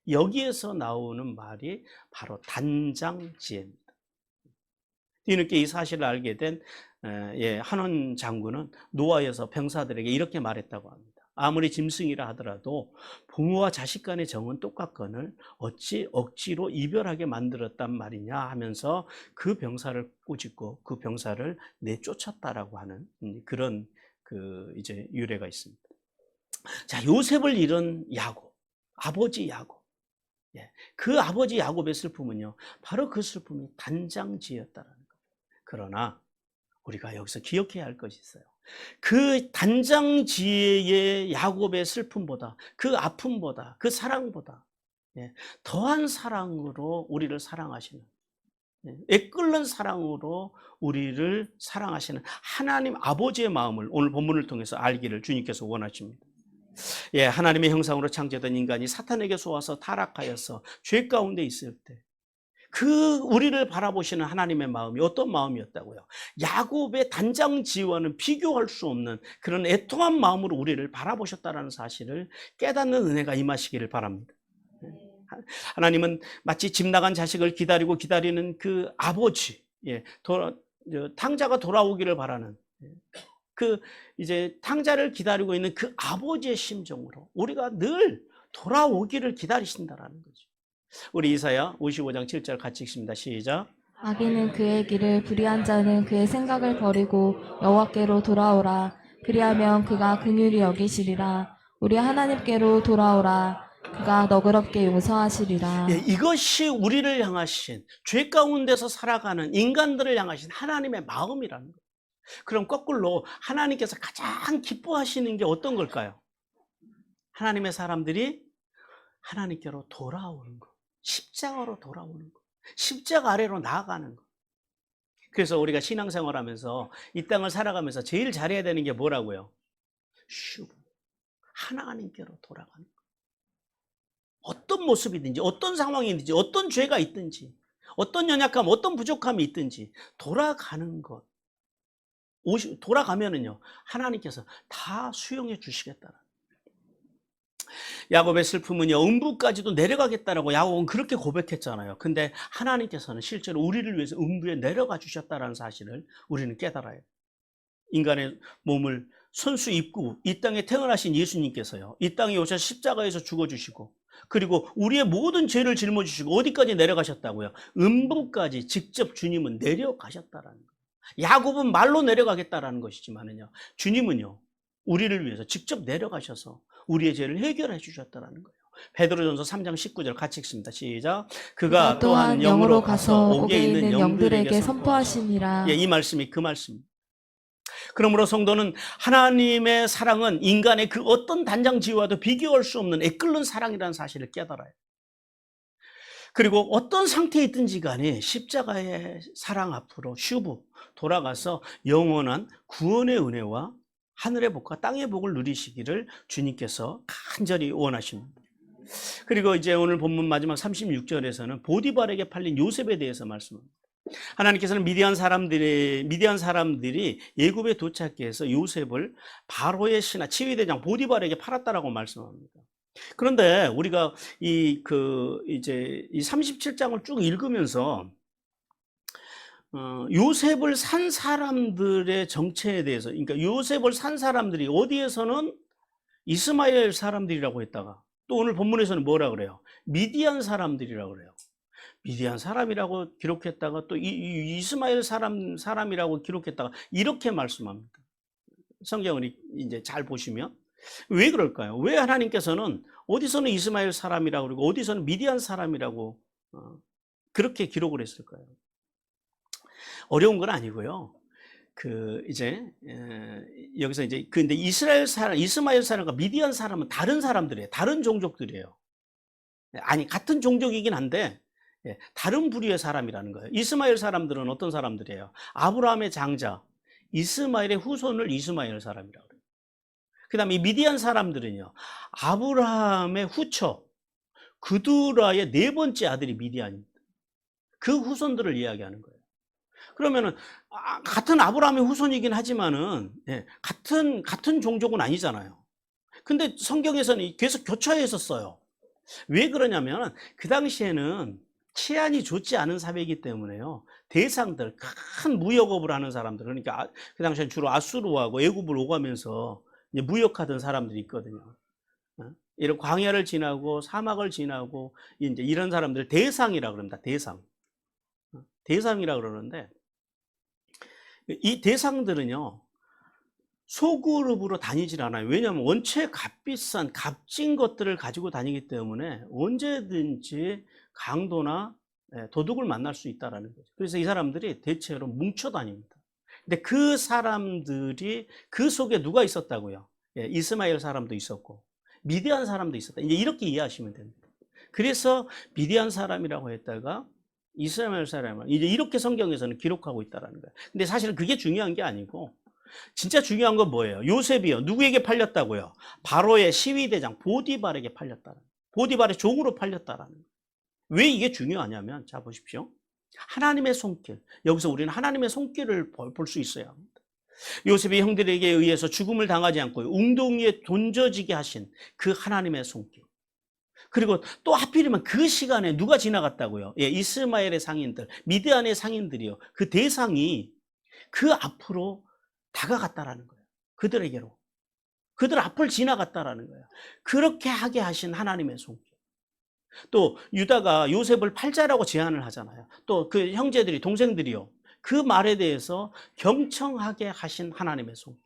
여기에서 나오는 말이 바로 단장지혜입니다. 뒤늦게 이 사실을 알게 된 한원 장군은 노하여서 병사들에게 이렇게 말했다고 합니다. 아무리 짐승이라 하더라도 부모와 자식 간의 정은 똑같거늘 어찌 억지로 이별하게 만들었단 말이냐 하면서 그 병사를 꾸짖고 그 병사를 내쫓았다라고 하는 그런 이제 유래가 있습니다. 자, 요셉을 잃은 야곱, 아버지 야곱. 그 아버지 야곱의 슬픔은요, 바로 그 슬픔이 단장지였다라는 거예요. 그러나 우리가 여기서 기억해야 할 것이 있어요. 그 단장지혜의 야곱의 슬픔보다, 그 아픔보다, 그 사랑보다 더한 사랑으로 우리를 사랑하시는, 애끓는 사랑으로 우리를 사랑하시는 하나님 아버지의 마음을 오늘 본문을 통해서 알기를 주님께서 원하십니다. 하나님의 형상으로 창조된 인간이 사탄에게 속아서 타락하여서 죄 가운데 있을 때 그 우리를 바라보시는 하나님의 마음이 어떤 마음이었다고요? 야곱의 단장지와는 비교할 수 없는 그런 애통한 마음으로 우리를 바라보셨다는 사실을 깨닫는 은혜가 임하시기를 바랍니다. 하나님은 마치 집 나간 자식을 기다리는 그 아버지, 탕자가 돌아오기를 바라는 그 이제 탕자를 기다리고 있는 그 아버지의 심정으로 우리가 늘 돌아오기를 기다리신다라는 거죠. 우리 이사야 55장 7절 같이 읽습니다. 시작.
악인은 그의 길을, 불의한 자는 그의 생각을 버리고 여호와께로 돌아오라. 그리하면 그가 긍휼히 여기시리라. 우리 하나님께로 돌아오라. 그가 너그럽게 용서하시리라.
이것이 우리를 향하신, 죄 가운데서 살아가는 인간들을 향하신 하나님의 마음이라는 거예요. 그럼 거꾸로 하나님께서 가장 기뻐하시는 게 어떤 걸까요? 하나님의 사람들이 하나님께로 돌아오는 것, 십자가로 돌아오는 것, 십자가 아래로 나아가는 것. 그래서 우리가 신앙생활하면서 이 땅을 살아가면서 제일 잘해야 되는 게 뭐라고요? 하나님께로 돌아가는 것. 어떤 모습이든지, 어떤 상황이든지, 어떤 죄가 있든지, 어떤 연약함, 어떤 부족함이 있든지 돌아가는 것. 돌아가면은요, 하나님께서 다 수용해 주시겠다는. 야곱의 슬픔은요, 음부까지도 내려가겠다라고 야곱은 그렇게 고백했잖아요. 근데 하나님께서는 실제로 우리를 위해서 음부에 내려가 주셨다는 사실을 우리는 깨달아야 돼요. 인간의 몸을 손수 입고 이 땅에 태어나신 예수님께서요, 이 땅에 오셔서 십자가에서 죽어주시고, 그리고 우리의 모든 죄를 짊어지시고 어디까지 내려가셨다고요? 음부까지 직접 주님은 내려가셨다라는 거예요. 야곱은 말로 내려가겠다라는 것이지만은요, 주님은요, 우리를 위해서 직접 내려가셔서 우리의 죄를 해결해 주셨다는 거예요. 베드로전서 3장 19절 같이 읽습니다. 시작.
그가 또한 영으로 가서 옥에 있는 영들에게 선포하시니라.
예, 이 말씀이 그 말씀입니다. 그러므로 성도는 하나님의 사랑은 인간의 그 어떤 단장지와도 비교할 수 없는 애끓는 사랑이라는 사실을 깨달아요. 그리고 어떤 상태에 있든지 간에 십자가의 사랑 앞으로 슈브 돌아가서 영원한 구원의 은혜와 하늘의 복과 땅의 복을 누리시기를 주님께서 간절히 원하십니다. 그리고 이제 오늘 본문 마지막 36절에서는 보디발에게 팔린 요셉에 대해서 말씀합니다. 하나님께서는 미디안 사람들이 애굽에 도착해서 요셉을 바로의 신하 치위대장 보디발에게 팔았다라고 말씀합니다. 그런데 우리가 이 37장을 쭉 읽으면서 요셉을 산 사람들의 정체에 대해서, 그러니까 요셉을 산 사람들이 어디에서는 이스마엘 사람들이라고 했다가 또 오늘 본문에서는 뭐라 그래요? 미디안 사람들이라고 그래요. 미디안 사람이라고 기록했다가 또 이스마엘 사람이라고 기록했다가 이렇게 말씀합니다. 성경을 이제 잘 보시면 왜 그럴까요? 왜 하나님께서는 어디서는 이스마엘 사람이라고 그러고 어디서는 미디안 사람이라고 그렇게 기록을 했을까요? 어려운 건 아니고요. 여기서 이제 근데 이스마엘 사람과 미디안 사람은 다른 사람들이에요. 다른 종족들이에요. 아니 같은 종족이긴 한데 다른 부류의 사람이라는 거예요. 이스마엘 사람들은 어떤 사람들이에요? 아브라함의 장자 이스마엘의 후손을 이스마엘 사람이라고 그래요. 그 다음에 이 미디안 사람들은요, 아브라함의 후처 그두라의 네 번째 아들이 미디안입니다. 그 후손들을 이야기하는 거예요. 그러면은 같은 아브라함의 후손이긴 하지만은 같은 종족은 아니잖아요. 근데 성경에서는 계속 교차해서 써요. 왜 그러냐면 그 당시에는 치안이 좋지 않은 사회이기 때문에요. 대상들, 큰 무역업을 하는 사람들, 그러니까 그 당시엔 주로 아수르하고 애굽을 오가면서 이제 무역하던 사람들이 있거든요. 이런 광야를 지나고 사막을 지나고 이제 이런 사람들 대상이라 그럽니다. 대상이라 그러는데 이 대상들은요 소그룹으로 다니질 않아요. 왜냐하면 원체 값비싼 값진 것들을 가지고 다니기 때문에 언제든지 강도나 도둑을 만날 수 있다는 거죠. 그래서 이 사람들이 대체로 뭉쳐 다닙니다. 근데 그 사람들이 그 속에 누가 있었다고요? 이스마엘 사람도 있었고 미디안 사람도 있었다. 이제 이렇게 이해하시면 됩니다. 그래서 미디안 사람이라고 했다가 이스마엘 사람을 이제 이렇게 성경에서는 기록하고 있다는 거예요. 근데 사실은 그게 중요한 게 아니고 진짜 중요한 건 뭐예요? 요셉이요. 누구에게 팔렸다고요? 바로의 시위대장 보디발에게 팔렸다는 거예요. 보디발의 종으로 팔렸다라는 거예요. 왜 이게 중요하냐면 자 보십시오. 하나님의 손길. 여기서 우리는 하나님의 손길을 볼 수 있어야 합니다. 요셉이 형들에게 의해서 죽음을 당하지 않고 웅덩이에 던져지게 하신 그 하나님의 손길. 그리고 또 하필이면 그 시간에 누가 지나갔다고요? 이스마엘의 상인들, 미디안의 상인들이요. 그 대상이 그 앞으로 다가갔다라는 거예요. 그들에게로. 그들 앞을 지나갔다라는 거예요. 그렇게 하게 하신 하나님의 손길. 또 유다가 요셉을 팔자라고 제안을 하잖아요. 또 그 형제들이 동생들이요. 그 말에 대해서 경청하게 하신 하나님의 손길.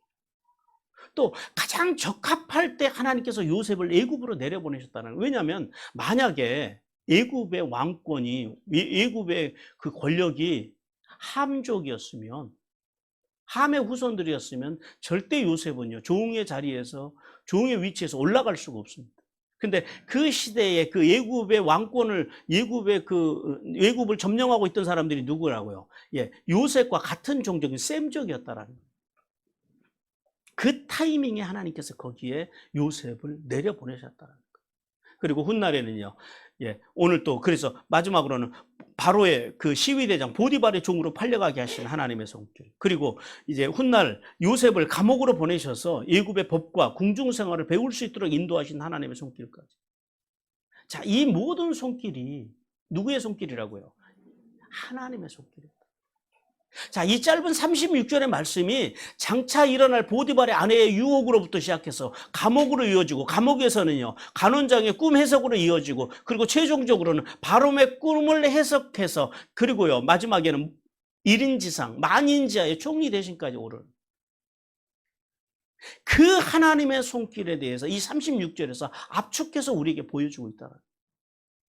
또 가장 적합할 때 하나님께서 요셉을 애굽으로 내려보내셨다는 거예요. 왜냐하면 만약에 애굽의 왕권이 애굽의 그 권력이 함족이었으면 함의 후손들이었으면 절대 요셉은요 종의 자리에서 종의 위치에서 올라갈 수가 없습니다. 근데 그 시대에 그 애굽의 왕권을 애굽을 점령하고 있던 사람들이 누구라고요? 요셉과 같은 종족인 셈족이었다라는 거예요. 그 타이밍에 하나님께서 거기에 요셉을 내려보내셨다는 거예요. 그리고 훗날에는요. 오늘 또 그래서 마지막으로는 바로의 그 시위대장 보디발의 종으로 팔려가게 하신 하나님의 손길. 그리고 이제 훗날 요셉을 감옥으로 보내셔서 애굽의 법과 궁중 생활을 배울 수 있도록 인도하신 하나님의 손길까지. 자, 이 모든 손길이 누구의 손길이라고요? 하나님의 손길이에요. 자, 이 짧은 36절의 말씀이 장차 일어날 보디발의 아내의 유혹으로부터 시작해서 감옥으로 이어지고 감옥에서는요 간원장의 꿈 해석으로 이어지고 그리고 최종적으로는 바로의 꿈을 해석해서 그리고요 마지막에는 1인지상 만인지하의 총리 대신까지 오르는 그 하나님의 손길에 대해서 이 36절에서 압축해서 우리에게 보여주고 있다.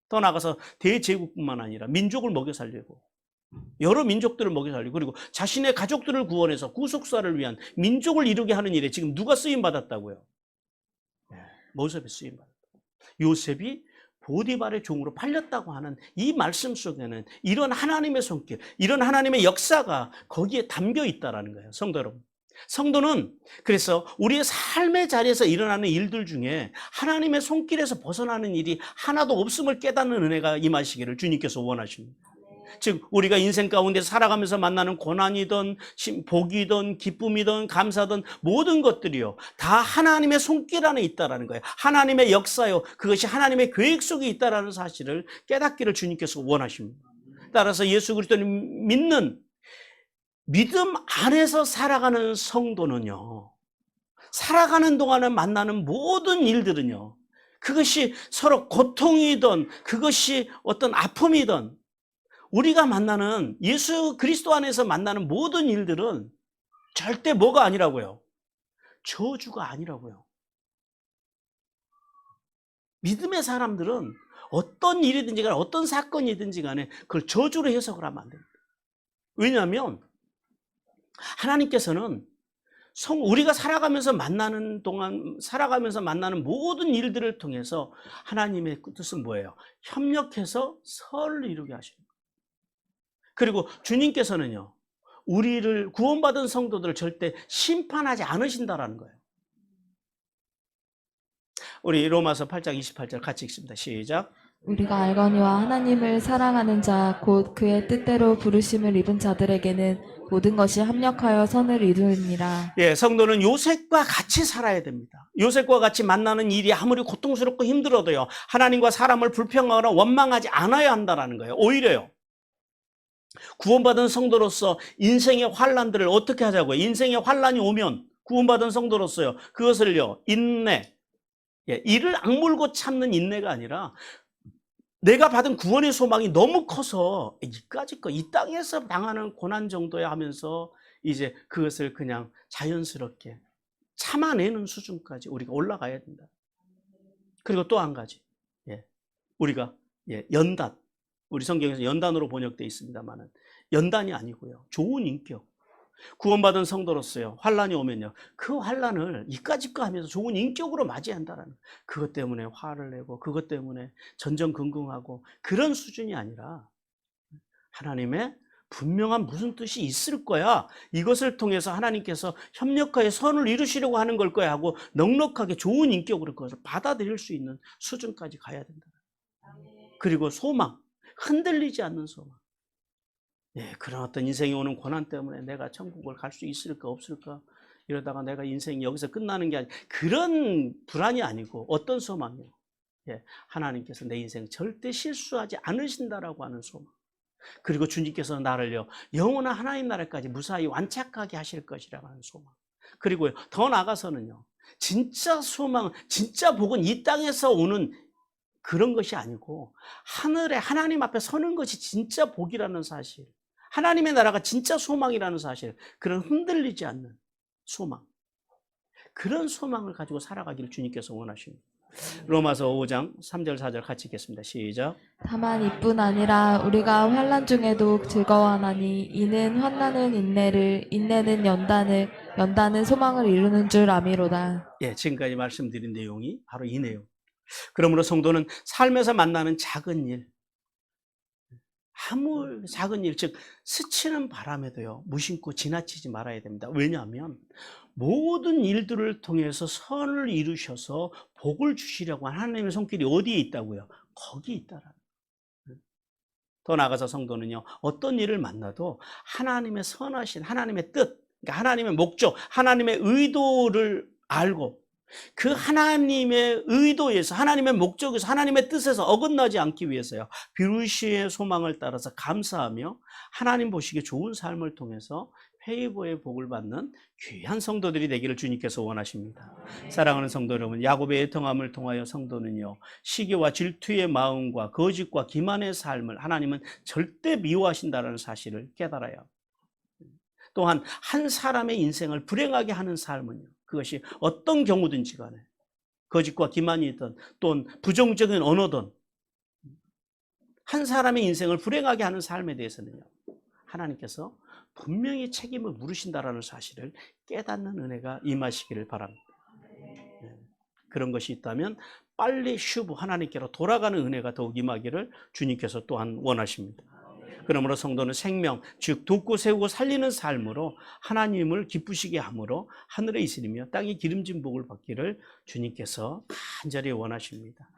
더 나아가서 대제국뿐만 아니라 민족을 먹여 살리고 여러 민족들을 먹여 살리고 그리고 자신의 가족들을 구원해서 구속사를 위한 민족을 이루게 하는 일에 지금 누가 쓰임 받았다고요? 모세비 쓰임 받았다. 요셉이 보디발의 종으로 팔렸다고 하는 이 말씀 속에는 이런 하나님의 손길, 이런 하나님의 역사가 거기에 담겨 있다라는 거예요. 성도 여러분. 성도는 그래서 우리의 삶의 자리에서 일어나는 일들 중에 하나님의 손길에서 벗어나는 일이 하나도 없음을 깨닫는 은혜가 임하시기를 주님께서 원하십니다. 즉 우리가 인생 가운데 살아가면서 만나는 고난이든 복이든 기쁨이든 감사든 모든 것들이요 다 하나님의 손길 안에 있다라는 거예요. 하나님의 역사요 그것이 하나님의 계획 속에 있다라는 사실을 깨닫기를 주님께서 원하십니다. 따라서 예수 그리스도를 믿는 믿음 안에서 살아가는 성도는요 살아가는 동안에 만나는 모든 일들은요 그것이 서로 고통이든 그것이 어떤 아픔이든 우리가 만나는 예수 그리스도 안에서 만나는 모든 일들은 절대 뭐가 아니라고요? 저주가 아니라고요. 믿음의 사람들은 어떤 일이든지 간에 어떤 사건이든지 간에 그걸 저주로 해석을 하면 안 됩니다. 왜냐하면 하나님께서는 우리가 살아가면서 만나는 동안 살아가면서 만나는 모든 일들을 통해서 하나님의 뜻은 뭐예요? 협력해서 선을 이루게 하십니다. 그리고 주님께서는요 우리를 구원받은 성도들을 절대 심판하지 않으신다라는 거예요. 우리 로마서 8장 28절 같이 읽습니다. 시작.
우리가 알거니와 하나님을 사랑하는 자 곧 그의 뜻대로 부르심을 입은 자들에게는 모든 것이 합력하여 선을 이루느니라.
예, 성도는 요셉과 같이 살아야 됩니다. 요셉과 같이 만나는 일이 아무리 고통스럽고 힘들어도요 하나님과 사람을 불평하거나 원망하지 않아야 한다라는 거예요. 오히려요 구원받은 성도로서 인생의 환난들을 어떻게 하자고요? 인생의 환난이 오면 구원받은 성도로서요 그것을요 인내, 이를 악물고 참는 인내가 아니라 내가 받은 구원의 소망이 너무 커서 이까짓 거 이 땅에서 당하는 고난 정도야 하면서 이제 그것을 그냥 자연스럽게 참아내는 수준까지 우리가 올라가야 된다. 그리고 또 한 가지, 우리가 연단, 우리 성경에서 연단으로 번역되어 있습니다만은 연단이 아니고요 좋은 인격. 구원받은 성도로서요 환란이 오면요 그 환란을 이까짓거 하면서 좋은 인격으로 맞이한다라는 그것 때문에 화를 내고 그것 때문에 전전긍긍하고 그런 수준이 아니라 하나님의 분명한 무슨 뜻이 있을 거야 이것을 통해서 하나님께서 협력하여 선을 이루시려고 하는 걸 거야 하고 넉넉하게 좋은 인격으로 그것을 받아들일 수 있는 수준까지 가야 된다. 그리고 소망, 흔들리지 않는 소망. 그런 어떤 인생이 오는 고난 때문에 내가 천국을 갈 수 있을까 없을까 이러다가 내가 인생이 여기서 끝나는 게 아니라 그런 불안이 아니고 어떤 소망이요? 하나님께서 내 인생 절대 실수하지 않으신다라고 하는 소망. 그리고 주님께서 나를요 영원한 하나님 나라까지 무사히 완착하게 하실 것이라고 하는 소망. 그리고 더 나아가서는요 진짜 소망, 진짜 복은 이 땅에서 오는 그런 것이 아니고 하늘에 하나님 앞에 서는 것이 진짜 복이라는 사실, 하나님의 나라가 진짜 소망이라는 사실, 그런 흔들리지 않는 소망, 그런 소망을 가지고 살아가기를 주님께서 원하십니다. 로마서 5장 3절 4절 같이 읽겠습니다. 시작.
다만 이뿐 아니라 우리가 환난 중에도 즐거워하나니 이는 환난은 인내를, 인내는 연단을, 연단은 소망을 이루는 줄 아미로다.
지금까지 말씀드린 내용이 바로 이 내용. 그러므로 성도는 삶에서 만나는 작은 일, 아무 작은 일, 즉 스치는 바람에도요 무심코 지나치지 말아야 됩니다. 왜냐하면 모든 일들을 통해서 선을 이루셔서 복을 주시려고 하는 하나님의 손길이 어디에 있다고요? 거기 있다라는 거예요. 더 나아가서 성도는요 어떤 일을 만나도 하나님의 선하신 하나님의 뜻, 그러니까 하나님의 목적, 하나님의 의도를 알고 그 하나님의 의도에서 하나님의 목적에서 하나님의 뜻에서 어긋나지 않기 위해서요 비루시의 소망을 따라서 감사하며 하나님 보시기에 좋은 삶을 통해서 회의보의 복을 받는 귀한 성도들이 되기를 주님께서 원하십니다. 사랑하는 성도 여러분, 야곱의 애통함을 통하여 성도는요 시기와 질투의 마음과 거짓과 기만의 삶을 하나님은 절대 미워하신다는 사실을 깨달아요. 또한 한 사람의 인생을 불행하게 하는 삶은요 그것이 어떤 경우든지 간에 거짓과 기만이든 또는 부정적인 언어든 한 사람의 인생을 불행하게 하는 삶에 대해서는요, 하나님께서 분명히 책임을 물으신다라는 사실을 깨닫는 은혜가 임하시기를 바랍니다. 그런 것이 있다면 빨리 슈브 하나님께로 돌아가는 은혜가 더욱 임하기를 주님께서 또한 원하십니다. 그러므로 성도는 생명, 즉 돕고 세우고 살리는 삶으로 하나님을 기쁘시게 함으로 하늘에 있으리며 땅에 기름진 복을 받기를 주님께서 간절히 원하십니다.